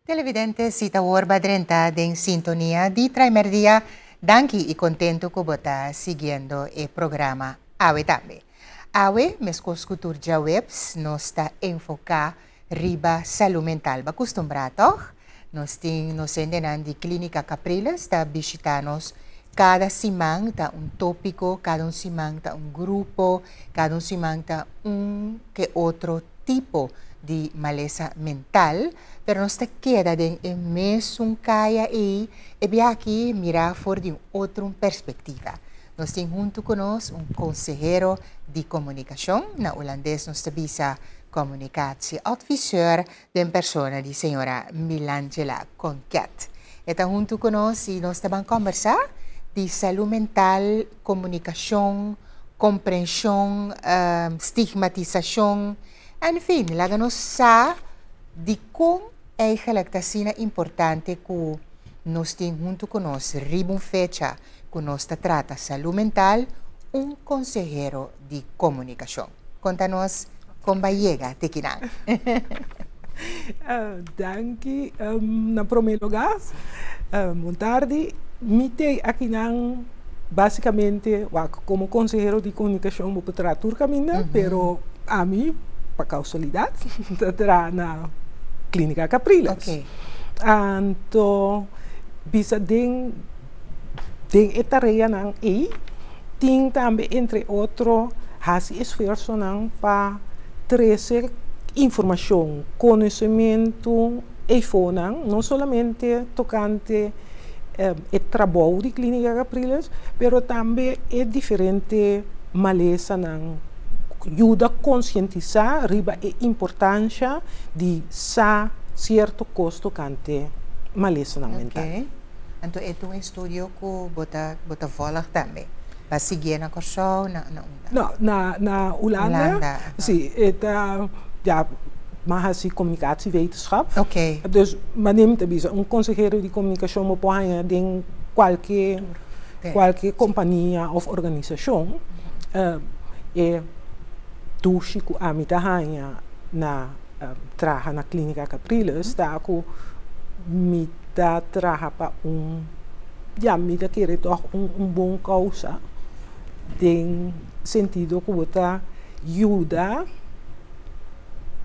Televidente Sita Orba Drenta en sintonía di Traimerdia, danki y contento que bota siguiendo el programa Awe también. Awe, mescos cultura webs, nos está enfocado riba salud mental. Acostumbrado, nos endenan di Clínica Capriles, está visitanos cada semana está un tópico, cada semana está un grupo, cada semana está un que otro tipo de maleza mental, pero nos te queda en mes un calla y aquí mirar por de otra perspectiva. Nos tem junto conosco un consejero de comunicación, na holandés nos visa comunicatie adviseur de persona de señora Milangela Conquet. Está junto conosco y nos van a conversar de salud mental, comunicación, comprensión, stigmatización. En fin, laga nos sa de como eigenlijk é importante que nós temos junto conosco, riba fecha, que nós trata saúde mental, consejero de comunicação. Conta-nos como vai chegar, Tequinan. Danke. Na primeiro lugar, boa tarde. Mitei aqui basicamente, como consejero de comunicação, vou tratar turcamina, pero a mim, para causalidade, está na Clínica Capriles. Okay. Então, bisa den tarefa nang tem também entre outros hasi esforço nang para trazer informação, conhecimento e fonang, não somente tocante o trabalho de Clínica Capriles, pero também é diferente maleza nang ajuda a conscientizar riba a importância de certo custo cante maleza mental. Okay. Então, é um estudo que bota volta também. Para seguir na corção, na Holanda. Sim, ja, maar is communicatiewetenschap. Okay. Dus, maar neemt een consejero de comunicação op in qualquer companhia of organisação. Dus ik traga na Clínica Capriles, tá com mita traga para mita querer toch bom causa, tem sentido que você ajuda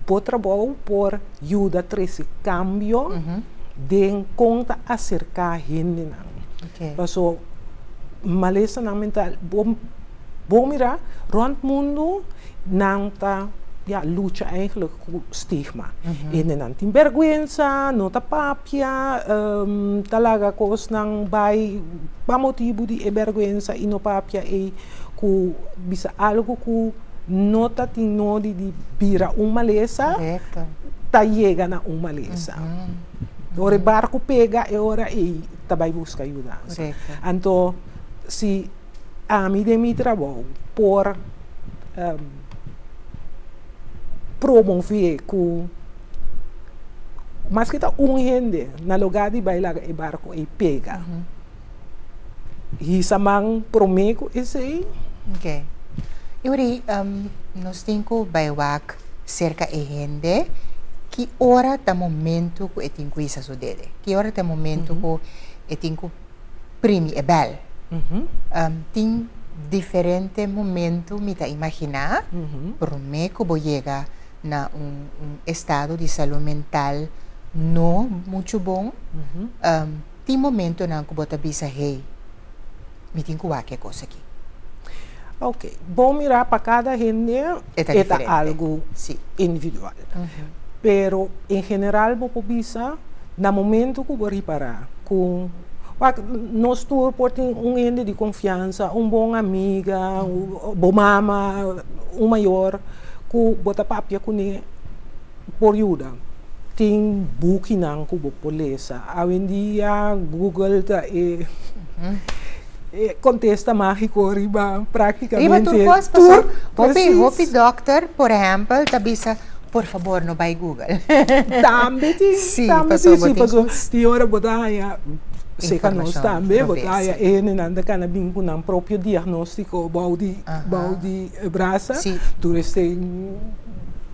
por trabalho, por ajuda a trazer cambio, de conta acercar gente. Okay. Paso maleza mental, bom mirar, rond mundo, não tá luta eigenlijk com stigma. E não tem vergonha, não tá papia, talaga cos nang by motivo de vergonha e não papia e ku bisa algo ku nota tem nodi de bira maleza, tá chega na maleza. Ora barco pega e ora e tá vai buscar ajuda. Então, se a mim de mi trabalho por promover com mas que tá gente na lugar de bailar e barco e pega e samang promego esse ok Yuri nós temos que bailar cerca de gente que hora tá momento que tem que isso sucede que hora tá momento que tem que primi e bel tem diferente momento me tá imaginar por mim que vou chegar na estado de saúde mental não muito bom. Tem momento na que você pensa, hey, me tem que qualquer coisa aqui. Ok, bom mirar para cada gente é algo individual. Pero em geral você pensa na momento que você reparar com nós todos temos gente de confiança, bom amiga, boa mama, maior que bota papia com ele por ajuda. Tem book nang que você lesa. Hoje em dia Google tá contesta mágico riba praticamente. Riba tudo coisa. Hopi doctor, por exemplo, tá bisa por favor não vai Google. Também sim, passou. Tem hora botar seca nós também, botar nanda kana bingo nang próprio diagnóstico balde braça, tu tem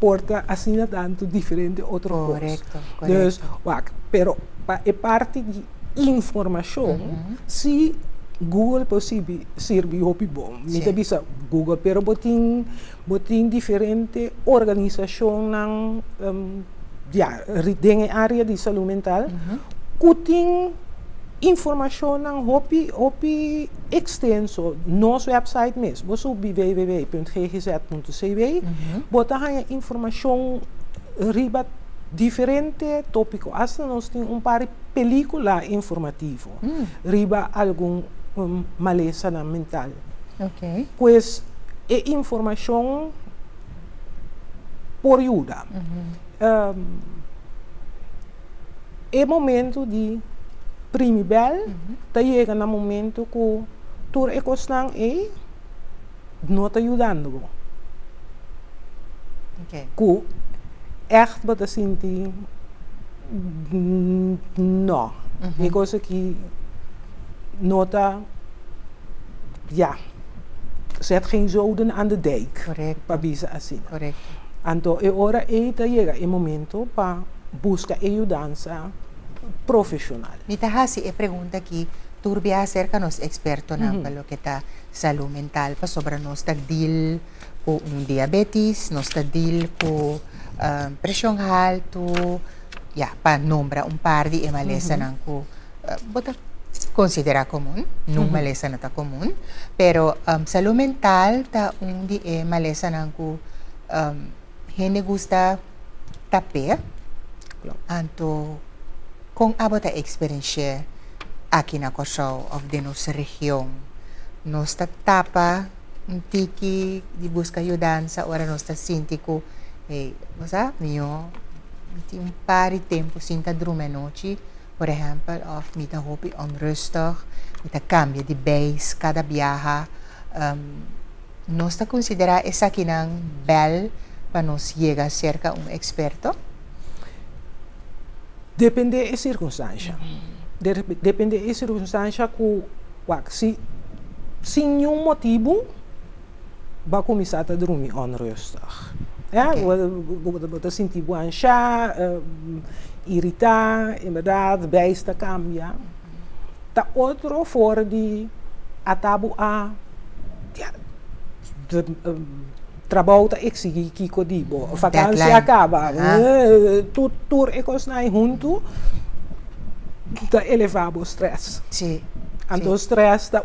importa assim tanto diferente outra coisa. Correcto, Dus, correcto. pero é parte de informação, se Google possibile serve hopi bom. Sì. Mita bisa Google, pero botin diferente organização nang dengue área de saúde mental, kuting informação nang hopi extenso, nosso website mesmo. Você subi www.ggz.cw, bota hanya informação riba diferente tópico. Hasta nós tem par película informativo, riba algum maleza mental. Ok. Pues é informação por ajuda. É momento de primibel, tá chega no momento que tu ecosnang não está ajudando. Ok. Que echt wat te sentir não. É coisa que nota zet geen zoden aan de dijk. Correcto. Para bisa assim. Correcto. Então, é hora tá chega é momento para buscar ajudança profissional. Mita hasi pergunta aqui, turbia acerca nos experto na palo que tá saúde mental pa sobre nos tagdil ko diabetes, nos tagdil ko pressão alto, pa nombra par de maleza nang ko bota considera comum, não maleza na ta comum, pero saúde mental ta di maleza nang ko gente gusta tape, anto kung abot a experiência aqui na Kosovo of de nossa região, nós tapa tiki de busca ajudança, ora nós sinti ko você mio tem par de tempo sinta dormir noite, por exemplo, of mita hopi onrustig, mita cambia de base cada viaja, nós considera essa aqui nang bel para nos chegar cerca experto. Depende da circunstância. Depende da circunstância que se nenhum motivo vai começar a dormir onrustig. Você sentir chá, irritar, inderdaad, bijsta cambia. Da outro fora de atabu a trabalho tá exigir que codibo, a vacância acaba, tudo é coisa junto, tá elevado o stress. Sim. Então o stress tá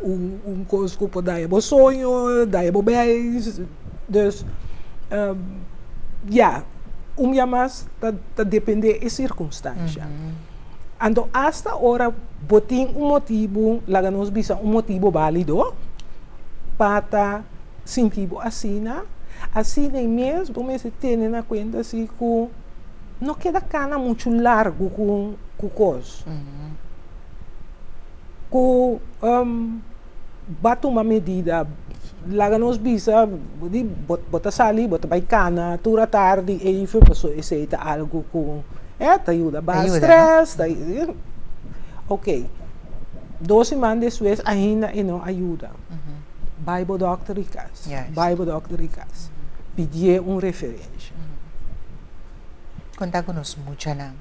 coisa que pode dar o sonho, dar o bem, dus mais tá depende da circunstância. Então hasta hora botin motivo, lá nós bisa motivo válido para sentir assim, assim mesmo, mas tem na conta assim que não queda cana muito largo com coisa. Que bate uma medida, lá nós bisa, bota sali, bota bacana, tura tarde, e foi pessoa aceita algo com te ajuda, basta stress, ok. 2 semanas depois ainda não ajuda. Bible doctor e casa. Bible doctor e casa. Pedir referência. Conta conosco muito nang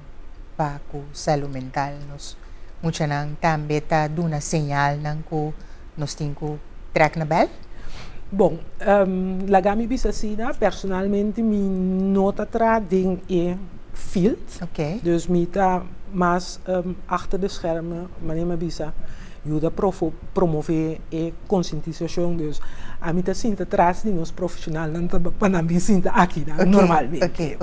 para com saúde mental, nos muito nang também tá dando sinal nang ko nos tinko track na bel. Bom, lagami bisasina personalmente me nota trading e field. Okay. Dus me tá mais achter de schermen, wanneer me bisa ajuda promover e conscientização, dus a mim tá sinta atrás de nós profissional não tá para mim sinta aqui normalmente. Ok.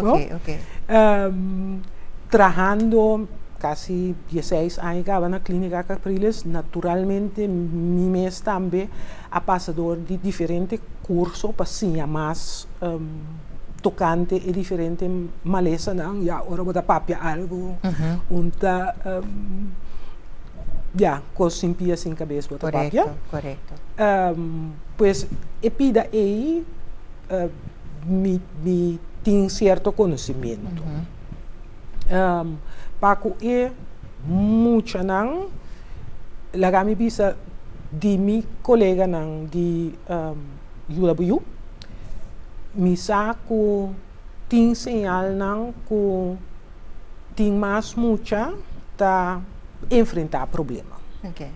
Trabajando quase 16 anos na clínica Capriles, naturalmente mi mês também a passador de diferentes cursos para ser mais tocante e diferente maleza não, ora vou dar papia algo, coisa simples assim cabeça botar papia. Correto. Pues epida aí me tem certo conhecimento. Paco é muito não, lagami bisa de mi colega não de UW, me saco tem señal não que tem mais mucha para enfrentar problema. Okay.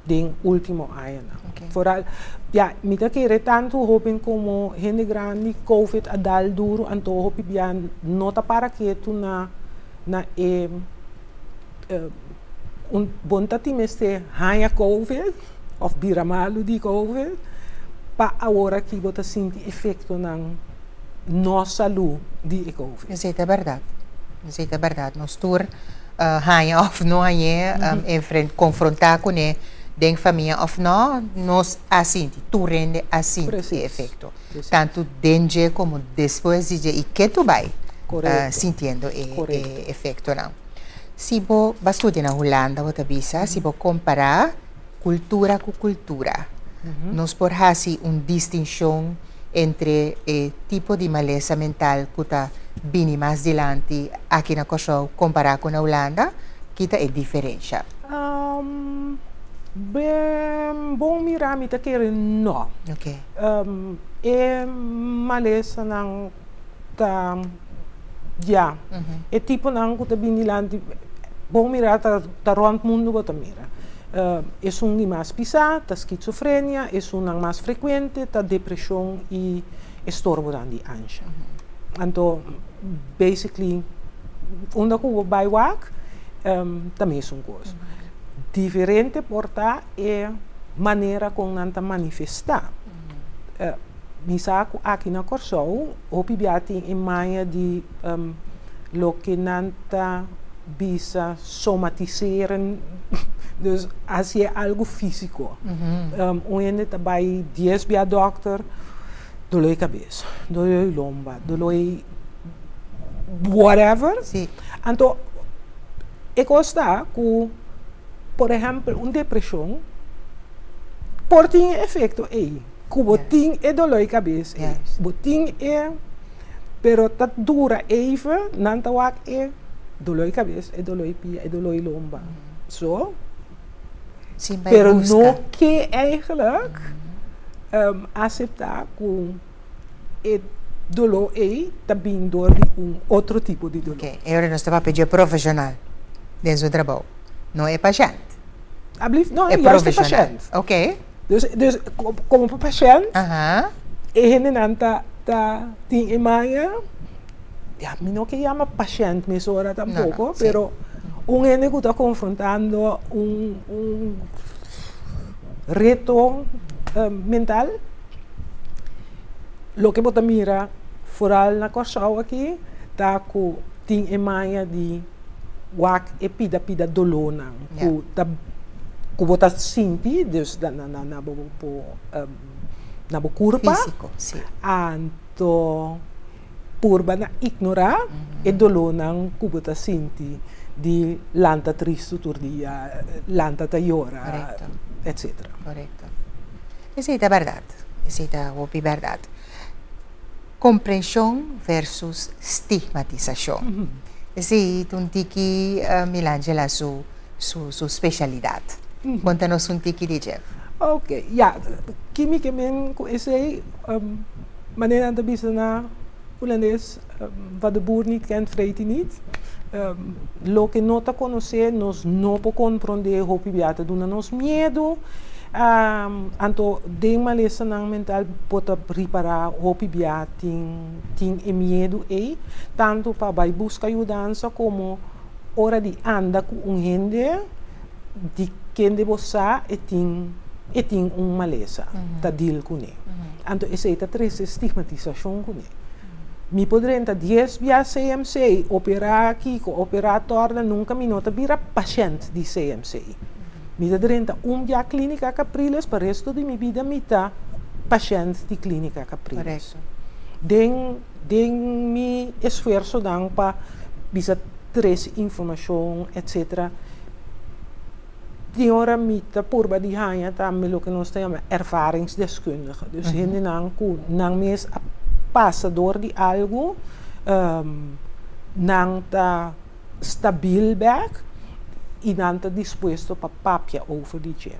Den último ano. Okay. Vooral, ja, mita kere tanto hoping como gente grande COVID adal duro, anto hopi bian nota para que tu na un bonta timeste haya COVID, of biramalo di COVID, pa agora que bota sinti efeito ng no saúde di COVID. Isso é verdade. Isso é verdade. Nós tur hanya of no hanya confrontar com ele den família of no nos assinti, tu rende assinti efeito. Tanto dentro como depois de e que tu vai sentindo e efeito não. Se você vai estudar na Holanda, você bisa, se você comparar cultura com cultura, nós podemos fazer uma distinção entre o tipo de maleza mental que está bem mais adiante aqui na Kosovo comparar com a Holanda, que é diferença. Bom mirar me querer não. Okay. É maleza não tá já. É tipo não que tá bem adiante. Bom mirar tá rond mundo bota mira. É mais pisado, a esquizofrenia, é mais frequente, a depressão e estorbo de ansia. Então, basically, onde eu vai work, também é uma coisa. Diferente porta é maneira como nanta manifestar. Misaco aqui na Kosovo, o pibiati em maia de lo que nanta bisa somatiseren. Dus als je algo físico, onde trabalha 10 bij dokter, doloi cabeça, doloi lomba, doloi whatever. Sim. Então, eu gosto que, por exemplo, depressão, por tem efeito aí, que botin é doloi cabeça, botin é, pero tá dura even, não tá wak é doloi cabeça, é doloi pia, é doloi lomba. So. Sim, pero não que eigenlijk aceitar que o dolor está vindo de outro tipo de dolor. Ok, agora nós estamos a pedir profissional dentro do trabalho, não é paciente. Não, é profissional. Paciente. Ok. Dus como paciente, ele não tem imagem, não que chama paciente, mas ora tampouco, pero un ene que está confrontando un reto mental, lo que você mira fora na Kosovo aqui, tá com tem imagem de wak e pida dolor não, que você sente, dus na bo curva, físico, sim. Anto purba na ignorar e dolor não que você sente di lanta triste turdia, lanta taiora, etc. Correcto. Esa es la verdad. Esa es la verdad. Comprensión versus estigmatización. Esa es un tiki, Milangela, su especialidad. Contanos un tiki de Jeff. Ok, ja. Kimi men ese manera de bisa na Holandês, wat de boer niet kent, vreet hij niet. Lo que no te conoce, nos no po comprender hopi biata duna nos miedo. Anto de malesa nang mental pota reparar hopi biata ting e miedo tanto pa vai busca ajudança como ora di anda com gente di kende bossa e ting malesa ta deal com ele. Anto essa é a triste estigmatização com ele. Mi podrenta 10 via CMC, operar aqui, com operator, nunca me nota vira paciente de CMC. Mi podrenta via clínica Capriles, para o resto de minha vida, mi tá paciente de clínica Capriles. Den mi esforço dan para bisa trazer informação, etc. Die hora mi tá purba di hanya, tá me lo que nós temos ervaringsdeskundige. Dus hindi nang mes passa door die algo, não está stabil back e não está disposto para papia over die gym.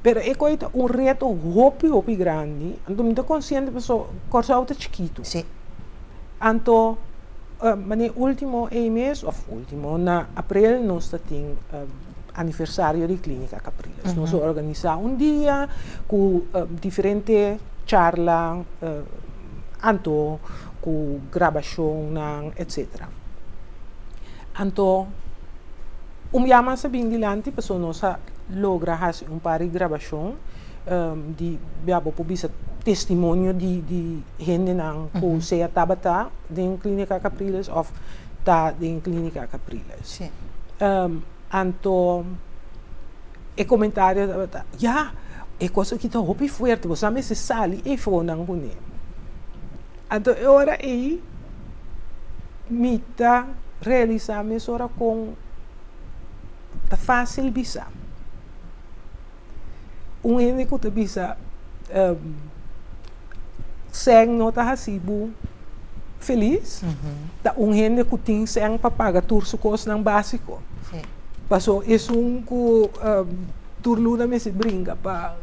Pero eu acho reto hopi grande, então me consciente pessoa Kosovo é chiquito. Sim. Anto, mane último mês, of último, na april, nós temos aniversário de Clínica Capriles. Nós organizamos dia com diferentes charlas, anto, com gravação, etc. Anto, yama sa bindilante, paso nós logra fazer par de gravação, de biabo publicar testemunho de gente que seja tabata de Clínica Capriles ou tá de Clínica Capriles. Sim. Anto e comentário ja, é coisa que tá hopi forte, você sabe se sali e foi não kune. Anto ora aí mita realizar mesora com tá fácil bisa. Gente que tá bisa sem nota hasibo feliz, da gente que tem sem para pagar turso custo não básico. Sim. Passou isso que turluda me se brinca para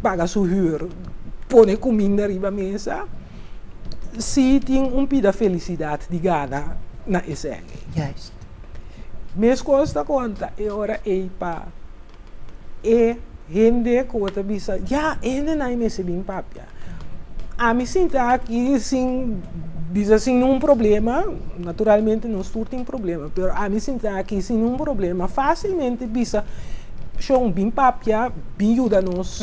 pagar sua hyra, põe comida riba mesa, se tem pida felicidade de gana na escena. Juist. Mes costa conta e ora e pa e gente que outra bisa já ainda não me se bem papia. A me sinto aqui sem bisa sem nenhum problema, naturalmente não estou tem problema, mas a me sinto aqui sem nenhum problema, facilmente bisa show bem papia, bem ajuda nos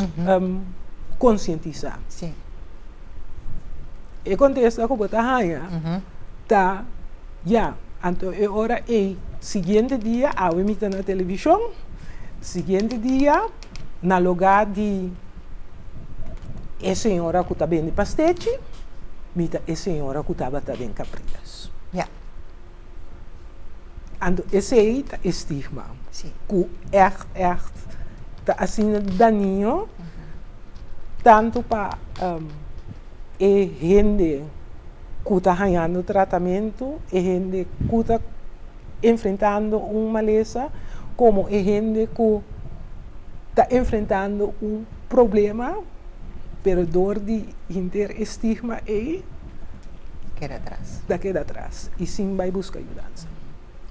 conscientizar. Sim. E contesta que bota raia, tá, já, então é hora e seguinte dia a emita na televisão, seguinte dia na lugar de a senhora que está bem de pastete, mita a senhora que estava bem Capriles. Ja. Então esse aí é estigma, Sim. que echt, tá assim daninho, tanto para gente que está ganhando tratamento, gente que está enfrentando uma maleza, como gente que está enfrentando problema, pero dor de interestigma e Queda atrás. daqui atrás. E sim vai buscar ajuda.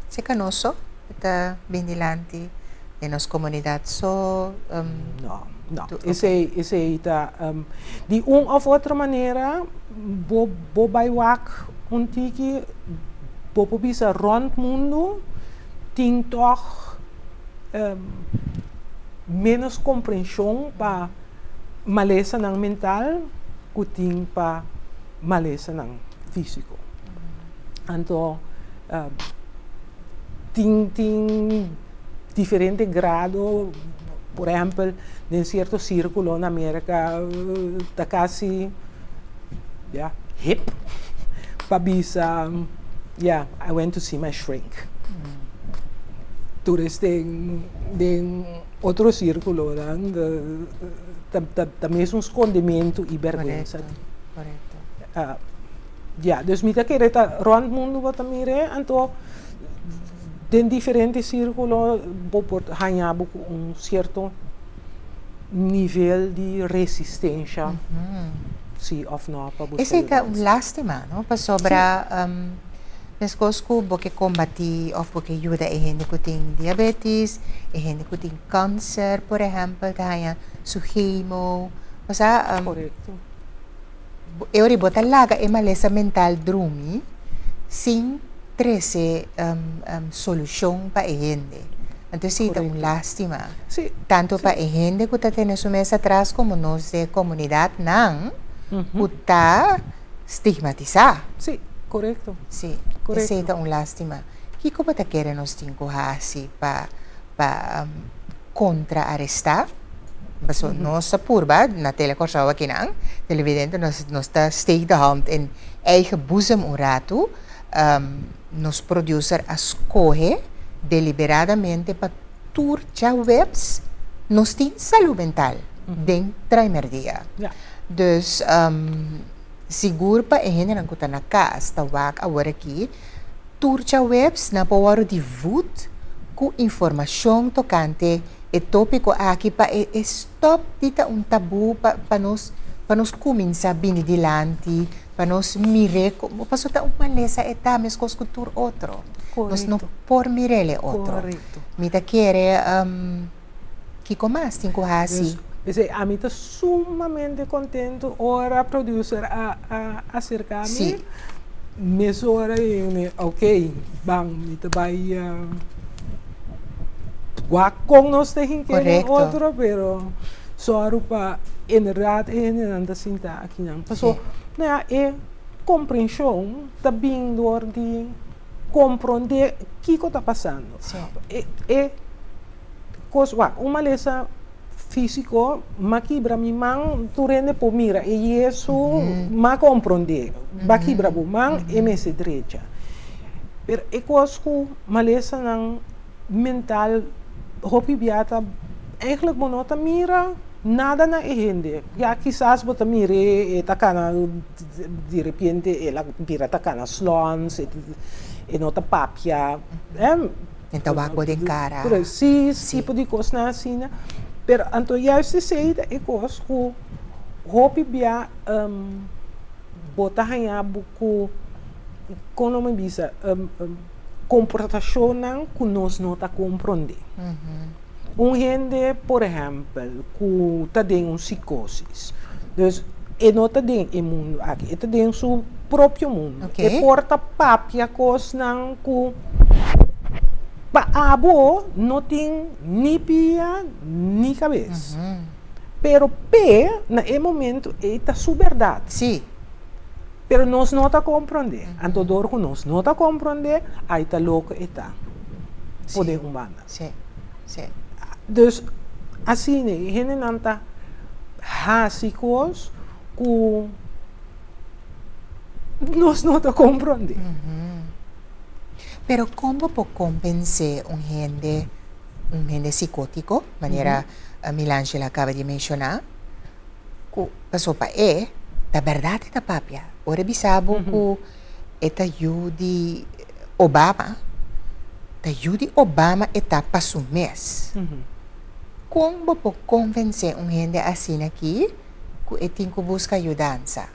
Se canoso, está bem dilante de nossa comunidade só. Não. Okay. Esse aí está. De uma ou outra maneira, vou baiwak tiki, vou bisa rond mundo, tem toch menos compreensão para maleza não mental, que tem para maleza não físico. Então, tem diferente grado, por exemplo, em certo círculo na América, está quase hip, para bisa, I went to see my shrink. Todos tem outro círculo, também é um escondimento e vergonha. Correto. Dus mita que está rond mundo wat tamire, então tem diferentes círculos, por ganhar certo nível de resistência, sim ou não para buscar. Esse é um lástima, não? Para sobra, as coisas que combater ou que ajuda a gente que tem diabetes, a gente que tem câncer, por exemplo, ganha suhimo, correto. Eu ribota laga e maleza mental drumi, sem trece solução para a gente. Então, sim, é uma lástima. Sí. Tanto para a gente que está tendo sua mesa atrás, como nós de comunidade, não, que está estigmatizada. Sim, correto. Sim, Correto. essa é uma lástima. O que você quer nós fazer para contra-arrestar? Baso nossa purba, na telecorsawa kinang, televidente, nós está steek de hand in eigen boezem um rato, nos producer escolhe deliberadamente para turja webs, nos tem saúde mental, den primeiro dia. Ja. Dus, seguro para a gente não está na casa, está agora aqui, turja webs na power de voot, com informação tocante e tópico aqui para stop dita tabu para nos começar bem dilante, para nos mire como pasó ta uma lesa eta mes cos cultura otro. Nos no por mirele otro. Correcto. Mita quiere Kiko más cinco hasi. A mí está sumamente contento ahora producer a acercarme. Sí. Mes hora y ok, vamos, mita vai con nos tegen que otro, pero só para inderdaad anda sinta aqui não. Passou, né, é compreensão também door de compreender o que está passando. É coisa, uma lesa físico, mas quebra minha mão, tu rende por mira, e isso, mas compreender, mas quebra a mão, é minha direita. Pero é coisa que uma lesa não mental, hopi biata, eigenlijk monota mira, nada na gente. Ya quizás bota mire takana de repente ela vira takana slons e nota papia. En tabaco de cara. Precies, tipo de coisa na assim. Pero anto juist sei é coisa que hopi bia bota hanha buku como me bisa comportação não que nós não tá compreender. Gente, por exemplo, que está em psicose. Então, ele não está em mundo aqui, ele está em seu próprio mundo. Ele porta papia coisas que para abo não tem nem pia, nem cabeça. Pero pé, naquele momento, ele está sua verdade. Sim. Pero nós não está compreender. Então, dor que nós não está compreender, aí está louco e está. Poder humana. Sim, sim. Dus, assim, a gente não está básicos que nós não está compreendendo. Pero como pode convencer gente psicótico, maneira a Milangela acaba de mencionar, que passou para da verdade da papia. Ora bisabo que eta Yudi Obama, da Yudi Obama eta para su mês. Como pode convencer gente assim aqui que tem que buscar ajudança?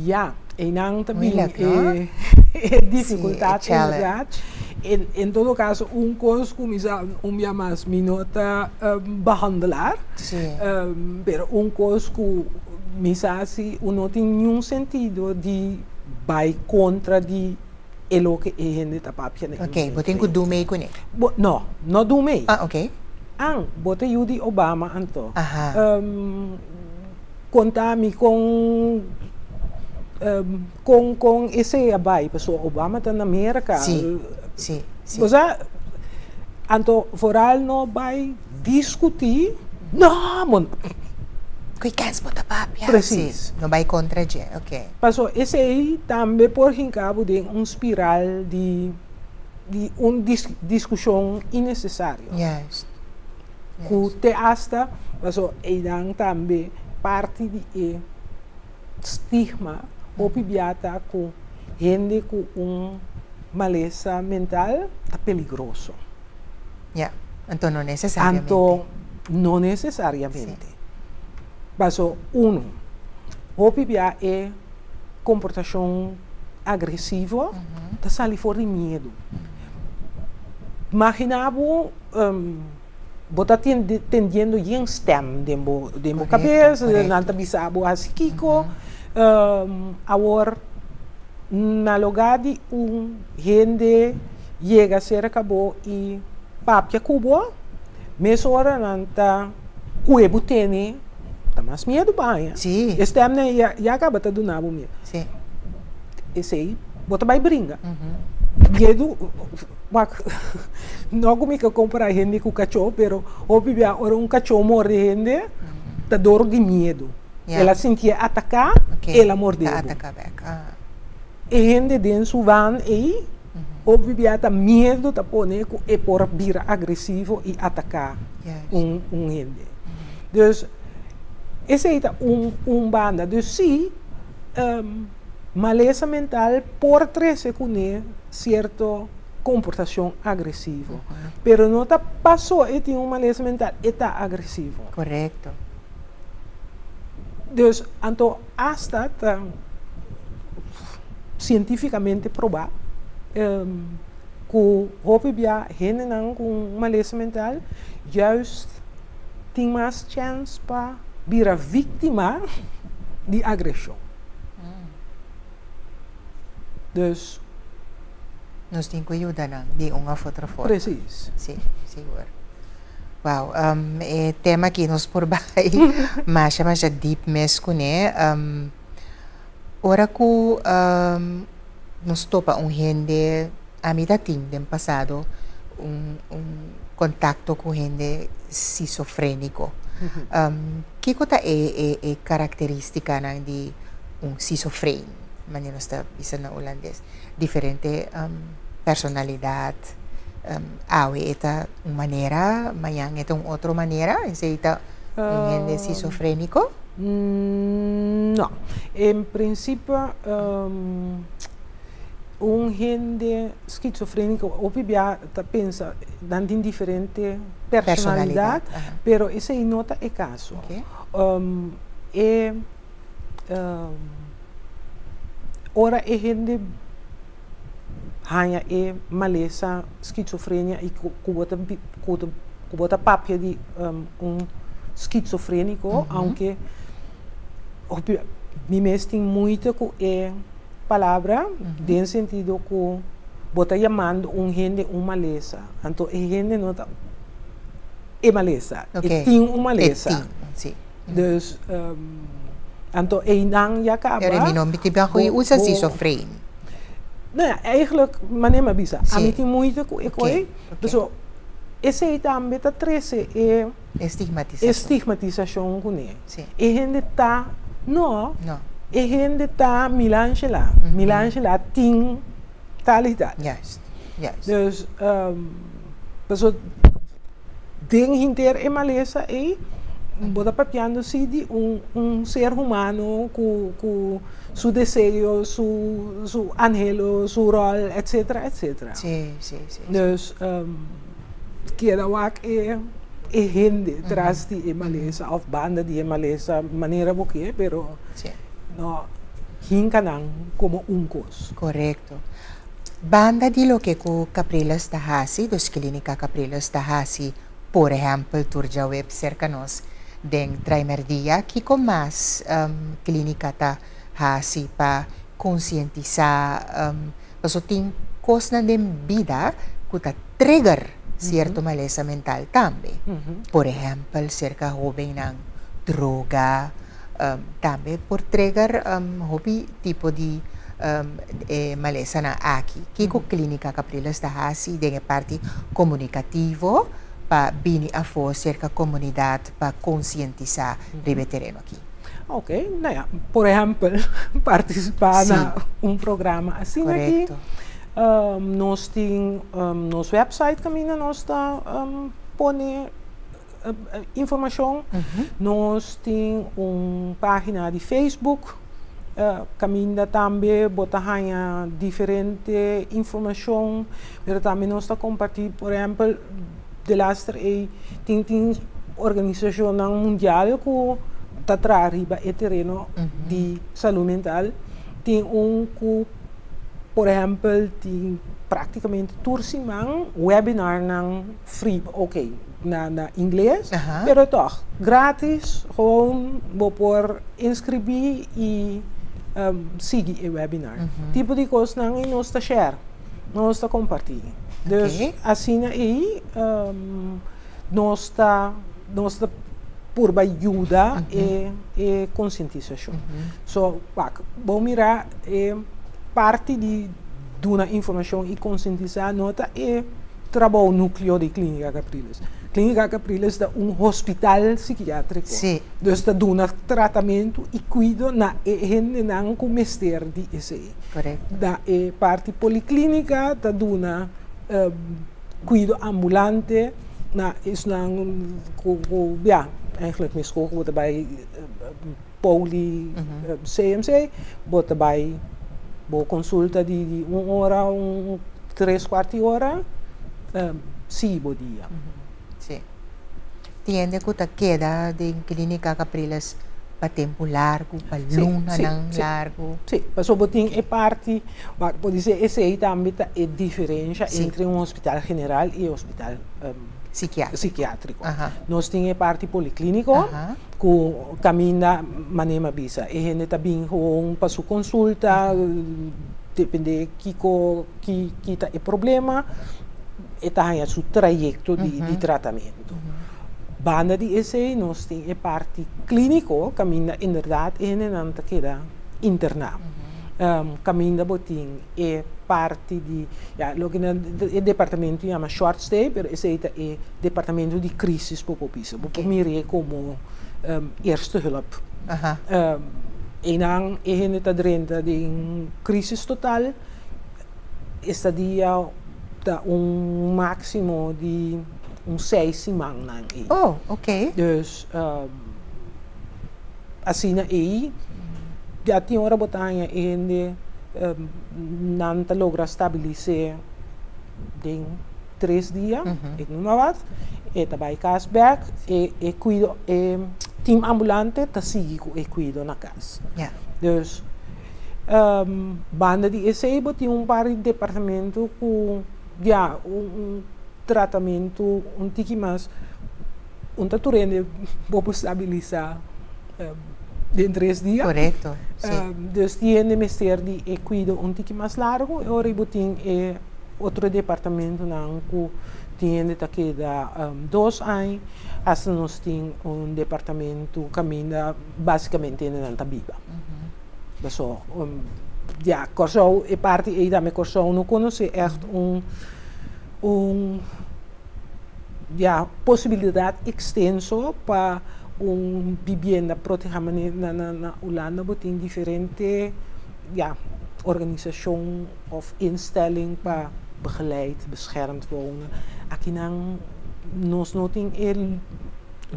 Ja, en dan também é dificuldade, em todo caso, coisa que me mais minota behandelar, pero coisa que me sabe não tem nenhum sentido de vai contra de o que a gente está papando. Ok, você tem que dormir com ele? Não, não dormir. Ah, ok. Bote Yudi Obama anto. Contar-me com esse abai, pessoal, Obama está na América. Sim. Mas anto vooral não vai discutir, não, que quer botar papia? Precis. Não vai contra ele, ok. Passou esse aí também por cabo de espiral de discussão innecessária. Yes. Que te hasta, passou e dan também parte de stigma opibiata com gente com maleza mental é peligroso. Então não necessariamente. Então, não necessariamente. Passou opibia é comportação agressiva, tá sali fora de medo. Imaginavo bota tendendo em stem demo cabeça, nanta bisabo asikiko, agora na lugar de gente chega a ser acabou e papia cubo, mas ora nanta cuebo tene, tá mais medo banha. Sim. Stem né já acaba tá do nabo medo. Sim. Esse aí bota vai brinca. Medo não como que comprar gente com cachorro, pero obvia ora cachorro morre gente, tá dor de medo. Ela sentia atacar, ela mordeu. E gente dentro van e obvia tá medo tá poner e por vir agressivo e atacar gente. Dus esse aí tá banda. Dus sim, maleza mental por 13 com certo comportação agressiva. Pero não tá passou e tem uma maleza mental e tá agressivo. Correto. Dus, então, hasta cientificamente provado. Que hopia gente com maleza mental juist tem mais chance para virar vítima de agressão. Dus nós temos que ajudar de uma outra forma. Precies. Sim, seguro. Wow, é tema que nós por baixo, mas já deep mesmo, né? Ora que nós topa gente a mim tem no passado contato com gente esquizofrênico. Que coisa é característica de esquizofrênico? Maneira está pensando na holandês. Diferente personalidade. Esta uma maneira, amanhã é outra maneira. Esta gente esquizofrênico? Não. Em princípio, gente esquizofrênico, obviamente, pensa em diferente personalidade, pero esse não é o caso. Okay. Ora é gente hanya maleza esquizofrenia e kubota papia de esquizofrênico, aunque me mesmo tem muito com palavra, no sentido que bota chamando gente maleza. Então, gente não está maleza. Okay. Tem maleza. Sim. Dus, então, não acaba. Pero mi nome tiba ko usa schizofreen. Nou ja, eigenlijk, maar neem maar bisa. A mim tem muito com okay. Dus, esse aí também tá treze estigmatização com ele. E gente tá não. E gente tá Milangela tem talidade. Yes. Dus pessoa ding hinter e maleza e bota papiando se de ser humano com seu desejo, seu anhelo, seu rol, etc. Sim. Dus queda wak gente tras de maleza of banda de maleza maneira porque pero no hincanang como cos. Correcto. Banda de lo que ku Capriles Tahasi, dos clínica Capriles Tahasi, por exemplo, turja web cerca nos den primer dia que com mais clínica Tahasi para conscientizar paso tem coisa de vida que ta trigger certo maleza mental também. Por exemplo, cerca jovem ng droga, também por trigger hobby tipo de maleza na aqui. Kiko clínica Capriles Tahasi den parte comunicativo para bini a for cerca comunidade para conscientizar o terreno aqui. Ok, nou ja, por exemplo, participar em programa assim aqui. Nós temos nosso website caminho, nós põe informação. Nós temos uma página de Facebook, caminho também, bota diferente informação, mas também nós compartilhamos, por exemplo, de laatste tem organização mundial que está arriba o terreno de saúde mental. Tem que, por exemplo, tem praticamente tursimang webinar ng free, ok, na inglês, pero toch, grátis, gewoon por inscrever e seguir o webinar. Tipo de coisa nang nós está share, nós está compartilhar. Dus assim aí, nós está por ajuda e conscientização. So, vamos mirar parte de uma informação e conscientizar nota é trabalho núcleo de Clínica Capriles. Clínica Capriles é hospital psiquiátrico. Dus está dando tratamento e cuido na gente não com mestre de esse. Correto. Da parte policlínica está dando cuido ambulante na is nang eigenlijk misschien wordt bij poli CMC wordt bij consulta di 1 ora 3/4 ora sibo dia. Sì. Tiende que ta queda de Clínica Capriles para tempo largo, para luna largo. Sim, mas o botin é parte, mas pode dizer, esse aí também é diferença entre um hospital general e hospital psiquiátrico. Nós temos parte policlínico, que caminha maneira bisa. E a gente também para sua consulta, depende que tá o problema, e tá aí seu trajeto de tratamento. Banda de esse, nós temos parte clínico, caminha inderdaad, e a gente não queda internar. Caminha botin é parte de, lo que o departamento chama short stay, pero esse é o departamento de crisis para o piso, para mirar como eerste hulp. E dan a gente está dentro de crisis total, esta dia dá máximo de 6 semanas. Oh, ok. Dus assim aí, já tinha hora botanha e não logra estabilizar em 3 dias, ik noem maar wat. E daarbij kasback e cuido team ambulante tá sigo e cuido na casa. Yeah. Dus banda de esse tem par de departamento com tratamento tiki mais taturende para estabilizar em 3 dias. Correto. Dus tiene mister de cuido tiki mais largo e ora botin outro departamento que tiene que dar 2 anos, hasta nós temos departamento que caminha basicamente na Tabiba. So, Corsão é parte e da minha Corsão não conhece echt possibilidade extenso para vivienda protegida na Holanda, botin diferente organisação of instelling para begeleid, beschermd wonen. Aqui nós não temos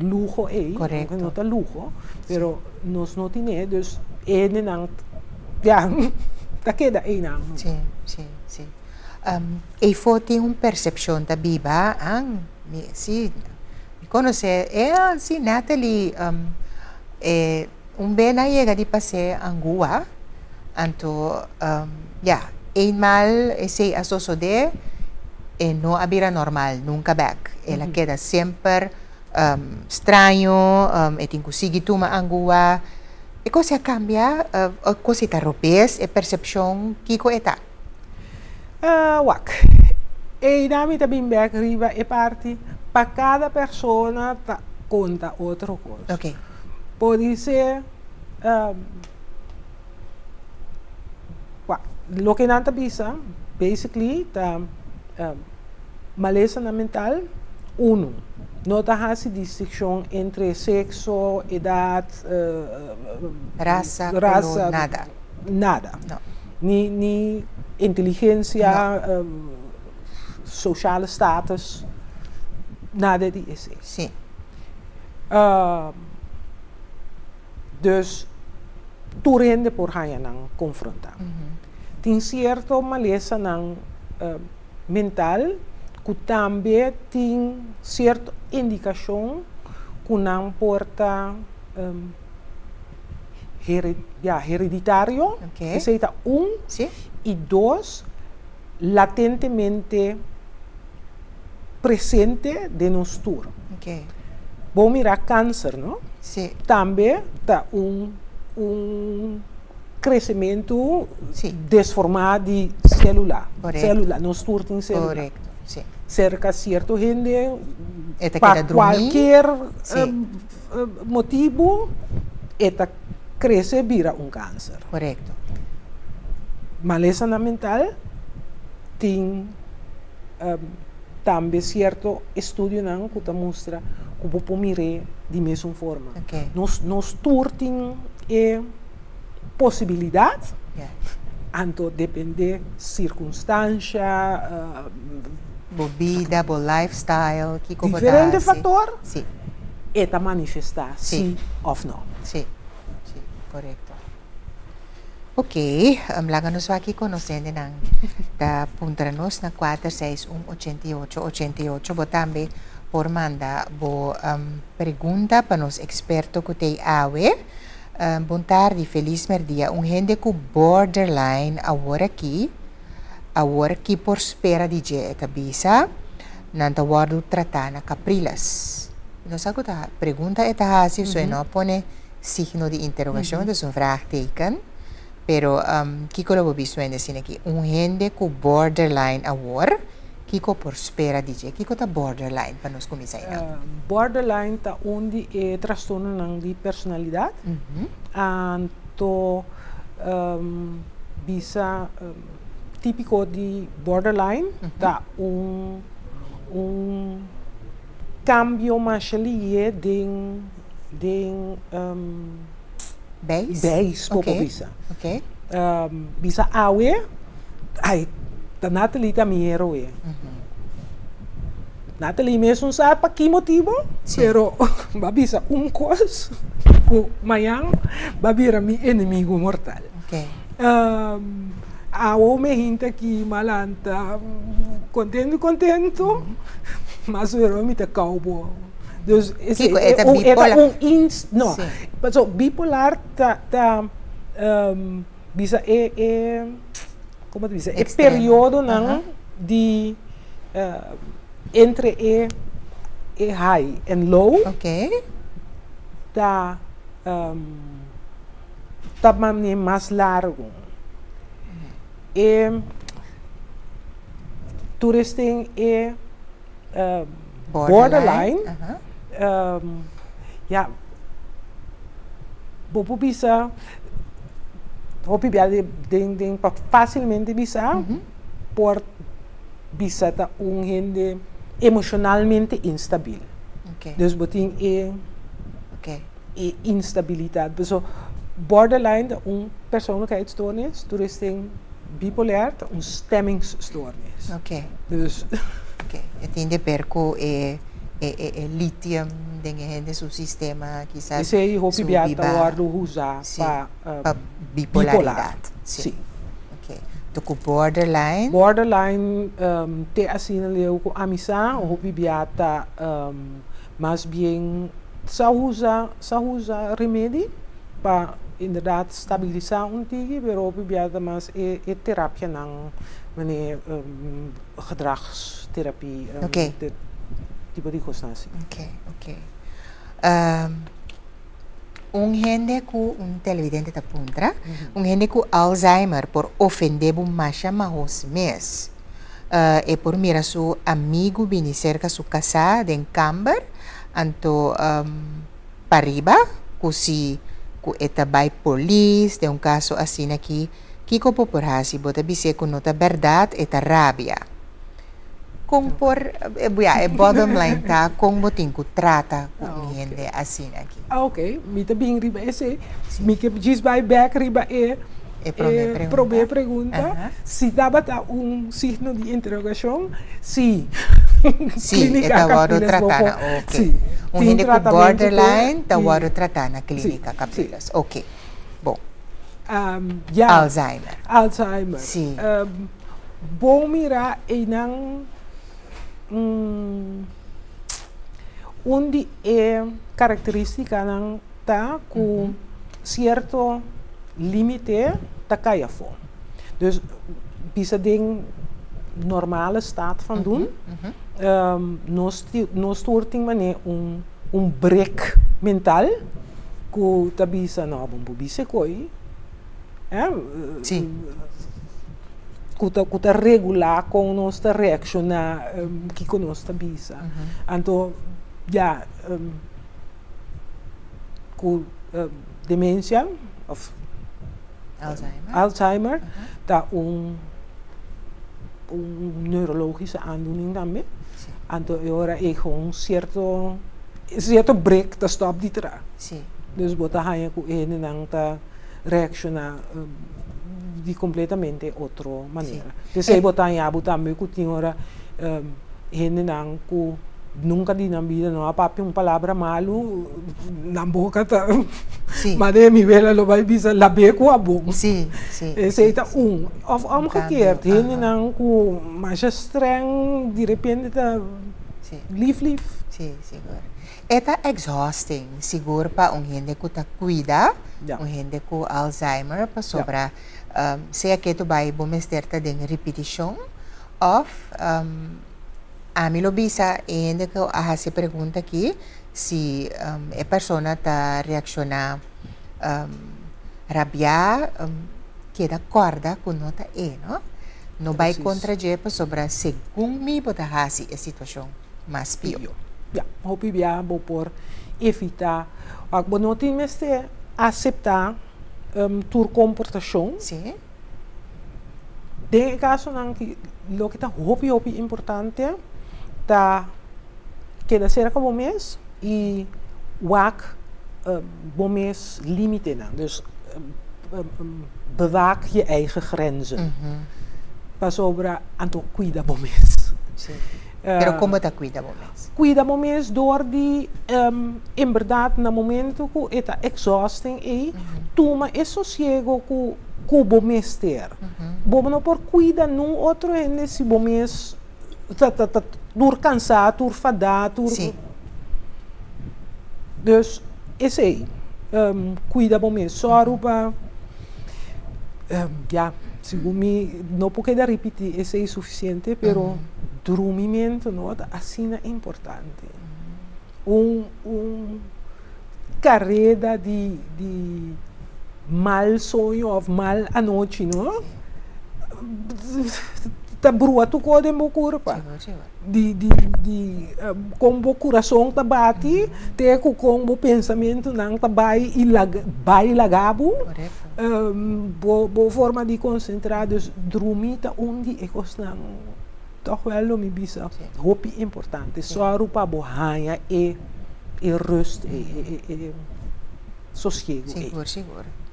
luxo, correto. Não tem luxo, pero nós não temos, dus não, tá queda aí não. Sim. E foi tem percepção da Biba, sim, me conhece, sim, Natalie, bem na chega de passeio Angua, então, eenmaal se asociou e não había normal, nunca back. Ela queda sempre estranho, e tem que seguir tuma angua. E cosa cambia, cosa te rompes, e percepção que coeta? E dami também back riba e parte, para cada pessoa conta outra coisa. Ok. Pode ser lo que nanta bisa, basically, maleza mental, não há essa distinção entre sexo, idade, raça, nada. Nada. No. Ni inteligência, social status, nada disso. Sim. Dus, tu rende por haya nang confrontar. Tem certo maleza nang mental, que também tem certa indicação que não porta hereditário, esse é Sim. E 2, latentemente presente de nós todos. Ok. Vamos mirar câncer, não? Sim. Também está crescimento desformado de célula. Célula, nós temos célula. Correto, sim. Cerca certo gente, para qualquer motivo, esta cresce vira câncer. Correto. Maleza mental tem também certo estudo que mostra que pode mirar de mesma forma. Okay. Nós temos possibilidade, então depende circunstância, vida, lifestyle, diferente fator, sim. Eta manifestar, sim ou não. Sim, correto. Ok, laga nos aqui conhecendo da punta-nos na 461-8888, bo também por mandar bo pergunta para nos experto que tem awe, Bom tarde, feliz merdia. Gente com borderline agora aqui por espera de dieta bisa, nanta wadu tratar na caprilas. Não sabe que a pergunta é assim, só não põe signo de interrogação, é vraagteken. Pero kiko lo biso en decir aqui, gente com borderline agora, kiko por espera de dieta. Kiko ta borderline para nós começar. Borderline ta onde é transtorno ng di personalidade. Anto bisa típico de borderline ta cambio mais ali den base Okay. bisa. Okay. Bisa awe ai ta Natalie ta miero Natalie mesmo sabe para que motivo, pero babisa coisa que amanhã babira mi inimigo mortal. Okay. A homem gente que malanta contento, mas o homem tá calmo. Dus Kiko, é bipolar. So bipolar bisa como diz, é período de entre high and low. Okay. Tá mais largo. Toeristen borderline. Ja, bobo bisa, hopi biade ding facilmente bisa, por bisa ta gente emocionalmente instabil. Okay. Dus boting instabiliteit. So borderline persoonlijkheidsstoornis, toeristen bipolair, stemmingsstoornis. Okay. Dus okay. Entende perco lithium dingen in su sistema quizás. Ese hopi biata wardo usa pa bipolaridade. Sim. Okay. Toku borderline. Borderline te asina leu ko amisa hopi biata mas bien sa usa remédio para inderdaad stabilisar pero hopi biata mas terapia ng gedragstherapie. Okay. Tipo de coisas. Okay. Gente com televidente da puntra, gente com Alzheimer por ofender macha mahos mes. E por mira su amigo vini cerca su casa en Camber, anto pariba, kusi ku eta by police, de caso assim aqui, kiko poporhasi bota bise ku nota verdade eta rabia. Kung por bottom line ta kung boting ku trata ku gente assim aqui. Okay, mita bing riba esse, mi que diz by back riba probe pergunta, se dava signo de interrogação, sim. Clínica Capriles tratar. Okay. Gente com borderline ta waro tratar na clínica Capriles. Okay. Bom. Alzheimer. Sim. Bom mirar nang onde característica nang ta com certo limite ta kaya fo. Dus bisa ding normale staat van doen. No storting mane break mental ku ta bisa no bumbu bisa koi. Kuta regular com nossa reação que conosco bisa. Então, com demência of Alzheimer, tá neurologische aandoening também. Então, agora é um certo break ta stop di tra. Dus bota hanya ku nang ta reacciona di completamente outra maneira. Então, botar em abu também ku tinha nang ku nunca di na vida não há palavra malo na boca tá. Mas mi vela lo vai bisa labe ko abong. Sim. Esse tá of omgekeerd, nang ku mais streng, de repente tá Sim. Lief. Sim, seguro. Eta exhausting, seguro para gente que tá cuida, gente com Alzheimer, para sobra, se que tu vai bom mesterta de repetição, of a mim lo bisa gente que a se pergunta aqui se a pessoa está reaccionar rabiar, que da corda com nota não? Não vai contra jepa sobre segundo me botar a situação mais pior. Hopi vou por evitar, agora não tem mais aceitar tua comportação. Sim. De caso não que lo que tá hopi importante tá que da ser como mês e wak bom mês limite não, dus bewaak je eigen grenzen. Pas sobra anto cuida bom mês. Sim. Pero como tá cuida bom mês? Cuida bom mês door die in verdade no momento que está exhausting e toma e sossego que bom mês ter. Bom não por cuida num outro nesse bom mês door cansado, door fadado, door. Sim. Dus esse aí cuida bom mês. Só rupa segundo mim, não porque da repetir, esse é suficiente, pero dormimento não assim é importante. Carreira de mal sonho ou mal à noite, não? Tá brua tu code mo corpo. Com o coração tá bate, te com o pensamento não tá vai lagabo. Boa forma de concentrar, dus dormir tá onde é costa toch wel me bisa. Hoop importante. Só rupa bohanha e rust e sossego. Seguro.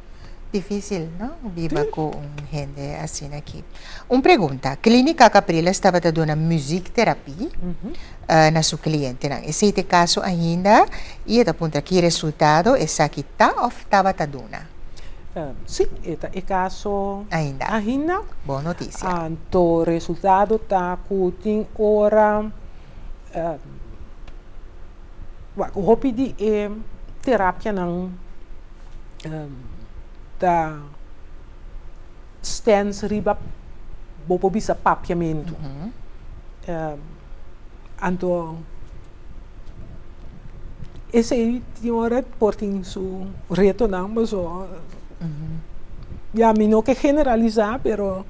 Difícil, não? Viva com gente assim aqui. Uma pergunta. Clínica Caprila estava dando musicoterapia na sua cliente, não? Esse é o caso ainda e está aponta aqui resultado essa que tá ou estava dando? Sim, é o caso ainda. Boa notícia. O resultado está com hora o hopi de terapia não da stens riba bopo bisa papiamento. Anto esse aí tinha hora porting su reto não, mas me não que generalizar, pero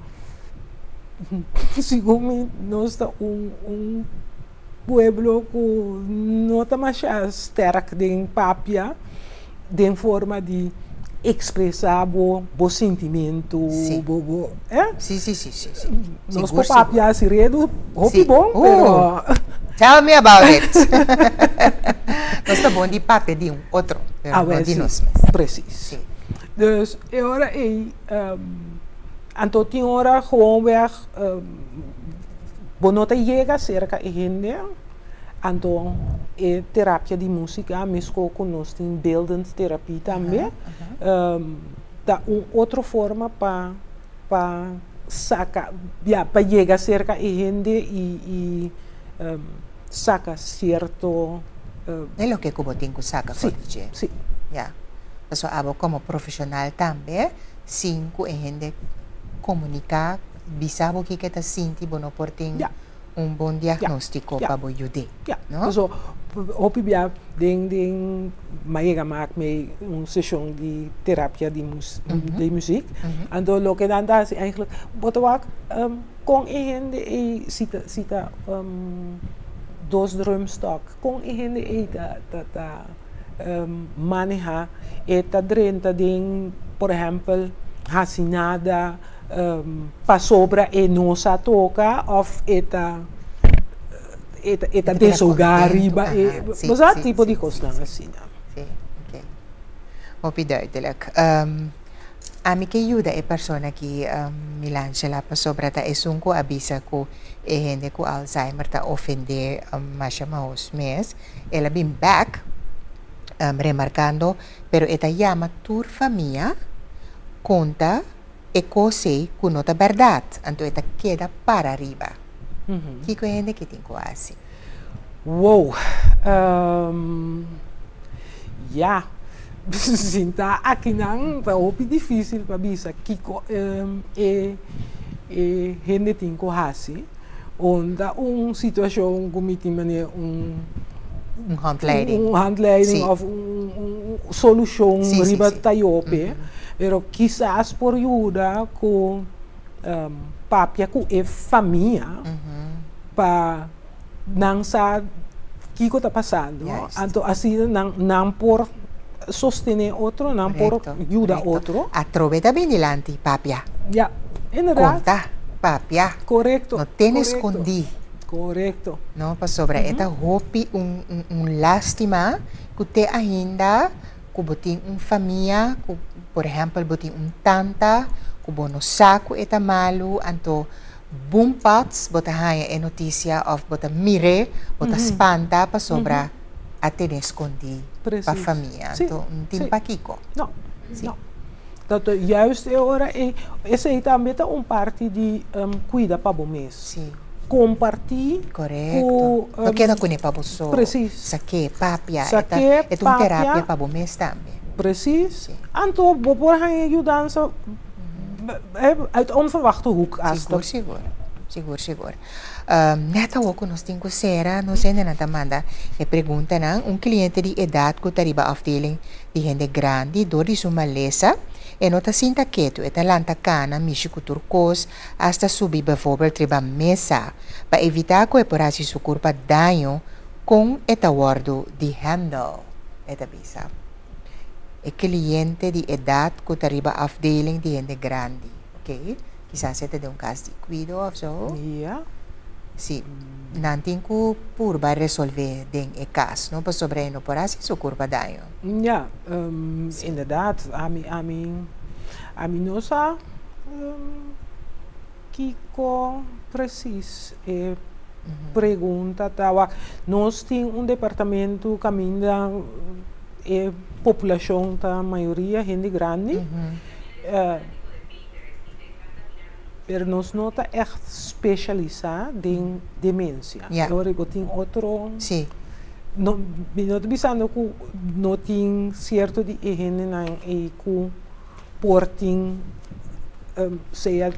segundo nós está pueblo que não está mais sterk de papia de forma de expressar o sentimento. Sim. Sim. Nós com papia se redo, hopi bom, pero tell me about it. Nós está bom de papel de outro, pero de nós mesmos. Precies. Dus agora anto tinha hora gewoonweg bonota chega cerca de gente anto terapia de música mesmo conosco tem beeldend terapia também dá outra forma para sacar para chegar cerca de gente e saca certo é o que como tem que sacar sim. Então, como profissional também, cinco gente comunicar, bisa o que está sentindo, bom por ter bom diagnóstico para o ajudar. Então, hopi bia den maiega maak mee een session die terapia de muziek. En door lo que dan daar is eigenlijk botawak kon ihende sita dos drumstock kon ihende dat maneja eta drenta ding por ejemplo hasinada pa sobra e nosa toca of eta desogariba mas tipo de coisa assim. Sim, ok. Hopi duidelijk. A mim que ajuda é persona que Milangela pa sobra ta esunko abisa ko gente com Alzheimer ta ofender mais chamaos mes. Ela bem back remarcando, pero esta llama tu familia conta e cose que não é verdade, então esta queda para arriba. Que é gente que tem quase? Wow. Ja. Sinta aqui não tá opi difícil para bisa kiko gente tem corrasi onda situação como tem maneira handleiding of solução riba taiope pero quizás por ajuda com papia com família para não saber o que está passando então assim não por sostener outro, não por ajudar outro. Através também dilante, papia. Ja, inderdaad. Conta, papia. Correcto. Não tem escondi. Correcto. Não, para sobre esta hopi lástima que te ainda que botin família, por exemplo, botin tanta, que bono saco eta malu, anto bumpats, bota hanya e notícia of bota mire, bota espanta para sobra até escondi. Para a família, então não tem paquico. Não, não. Então, juist agora, esse aí também é parte de cuidar para o mês. Sim. Compartilhar. Correto. Não quero que para você. Preciso. Saque, papia. É uma terapia para o mês também. Preciso. Então, vou pôr a ajudança uit onverwachte hoek. Seguro. Neta que nós temos que ser, nós ainda não manda e pergunta cliente de idade que está afdeling de gente grande, dor de sua maleza, e não está sinta quieto, está lanta cana, mishi turcos, hasta subir, bijvoorbeeld, triba mesa, para evitar que por assim sua corpo dano com esta guardo de handle, esta bisa. E cliente de idade que está afdeling de gente grande, ok? Quizás você tem caso de cuido ou so. Ja. Sim. Não tem que vai resolver o caso, não para sobre não por assim sua curva daño. Ja, inderdaad. A mim nossa Kiko precies pergunta tawa nós temos departamento caminho população da maioria gente grande. Pero nós não está echt specializado em demência. Agora eu tenho outro. Sim. Não estou pensando que não tem certo de higiene e que portem seja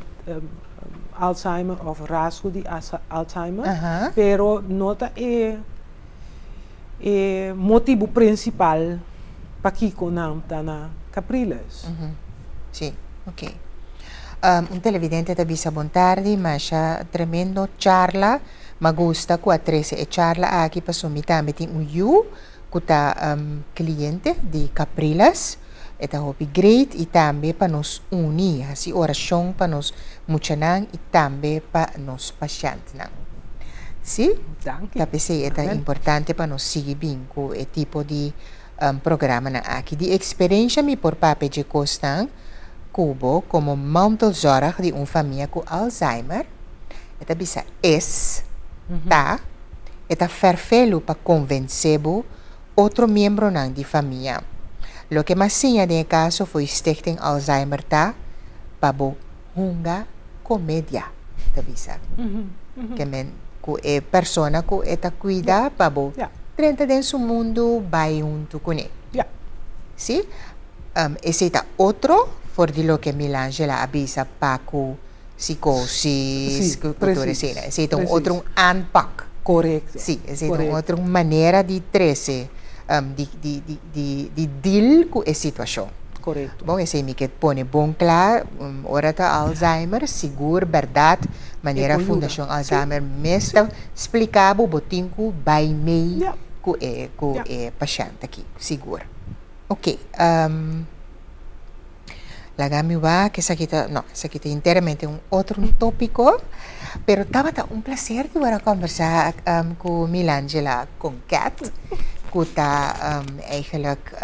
Alzheimer ou rasgo de Alzheimer. Pero não está motivo principal para que não está na Capriles. Sim, ok. Televidente da bisa buon tardi, ma c'è tremendo charla, ma gusta qua trese e charla aqui para somita metin uyu kuta cliente di Capriles e ta hopi great e tambe para nos unir, assim oração para nos muchanan e tambe para nos pacientes nan. Sì? Tapese è importante para nos seguir bem com e tipo di programa na aqui. Di experiência mi por pape de costan Cubo como mantelzorg de família com Alzheimer, eta bisa tá, eta verfelo para convencer outro membro de família. Lo que mais tinha de caso foi Stichting Alzheimer tá, para hunga comédia, eta bisa. Que men ku e persona ku eta cuida para 30 den su mundo vai junto com ele. Sim? Esse tá outro for di lo che Milangela avisa Paco psicosis, è un altro unpack. Corretto. Sì, è un'altra maniera di trese, di deal con la situazione. Corretto. Bom, se mi che pone bon clar, ora ta Alzheimer, sicuro, verdade, maniera Fundação Alzheimer, mesta explicavo, botinco, by me, com o paciente aqui, sicuro. Ok, la gami va que essa aqui inteiramente outro tópico, pero estava um prazer de agora conversar com Milangela Concat, que está eigenlijk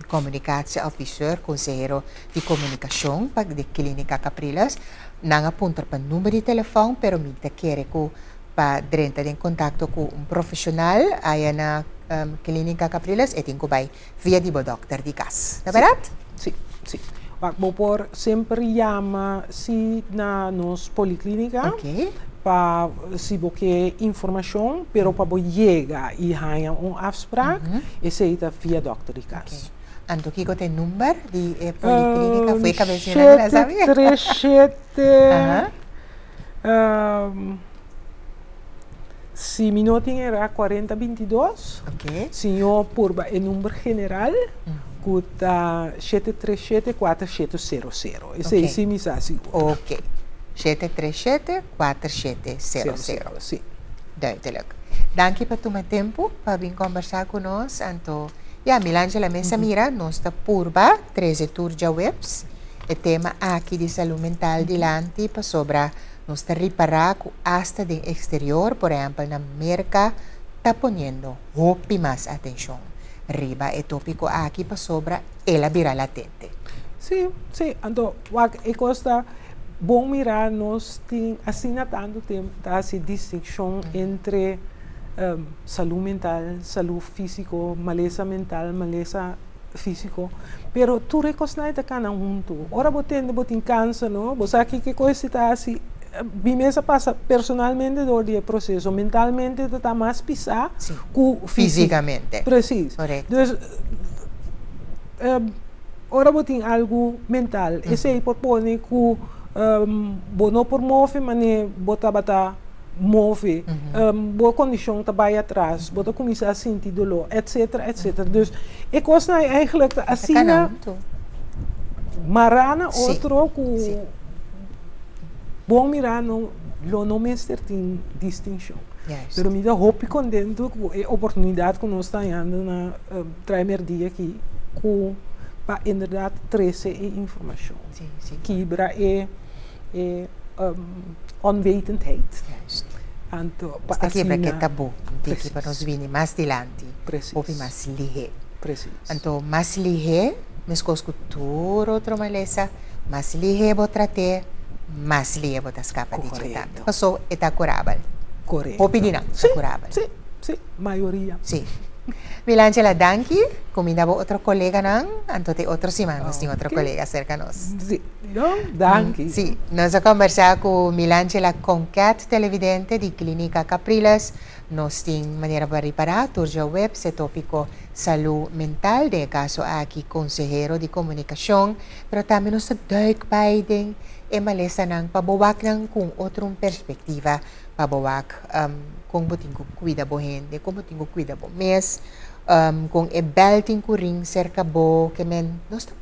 comunicatieadviseur, consejero de comunicação de Clínica Capriles. Não apunta para o número de telefone, pero me quer que para entrar em contato com profissional aí na Clínica Capriles e tem que vai via de doctor de casa, não é verdade? Sim, sim. Por sempre chama se na nos policlínica para se você informação, pero para você chegar e ganhar uma afspraak, esse é via Dr. Ricas. Anto kiko te number di policlínica foi cabecinha na sabia? 737 se mi não era 4022, senhor purba é número general, que está 737-4700. Esse é sim, Ok. 737-4700. Sim. Duidelijk. Dank je voor tu tempo para vir conversar conosco. Anto, Milangela Mesa mira, nós está purba, 13 turja webs, o tema aqui de saúde mental dilante para sobra nós está reparar que hasta do exterior, por exemplo, na América, está ponendo hopi mais atenção. Riba é tópico aqui para sobra, ela vira latente. Sim. Então, é coisa bom mirar, nós temos assim tanto tempo, essa distinção entre saúde mental, saúde físico, maleza mental, maleza físico, pero tu reconhece que não junto. Ora você tem câncer, não? Você aqui que coisa está assim, bimesa passa personalmente do dia processo, mentalmente está mais pisar que fisicamente. Preciso. Correto. Então, ora você tem algo mental, esse aí propõe que não por move, mas bota move, boa condição trabalha atrás, bota começar a sentir dor, etc. Dus é coisa eigenlijk assim, marana outro que bom mirar não mestre tem distinção. Pero me dá hope contente com a oportunidade que nós estamos tendo na primeiro aqui, com para inderdaad trace informação. Quebra onwetendheid. Juist. Anto, esta quebra que é tabu, que para nós vir mais adiante, ou mais lihe. Anto, mais lihe, mas com cultura, outra maleza, mais lihe vou tratar, mais lihe vou escapar de digital. Passou, está curável. Correto. Opinião, está curável. Sim, maioria. Sim. Milangela, danke. Comida outro colega não, anto tem outro semana, nós tem outro colega cerca nós. Sim, danke. Sim, nós vamos conversar com Milangela Concat, televidente de Clínica Capriles. Nós temos maneira para reparar, turja web, se tópico saúde mental, de caso aqui consejero de comunicação, pero também nós duik baiding e malesa nang pabawak nang kung outra perspectiva, pabawak kung buting ko cuida bo gente, kung buting ko cuida bo mes, kung e belting ko ring cerca bo, que men, nós está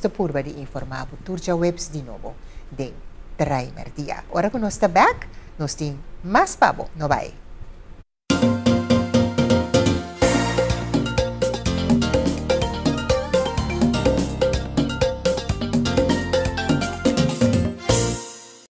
purba de informar, turja webs de novo, de primer dia. Ora que nós está back, nós tem mais pabo, no vai.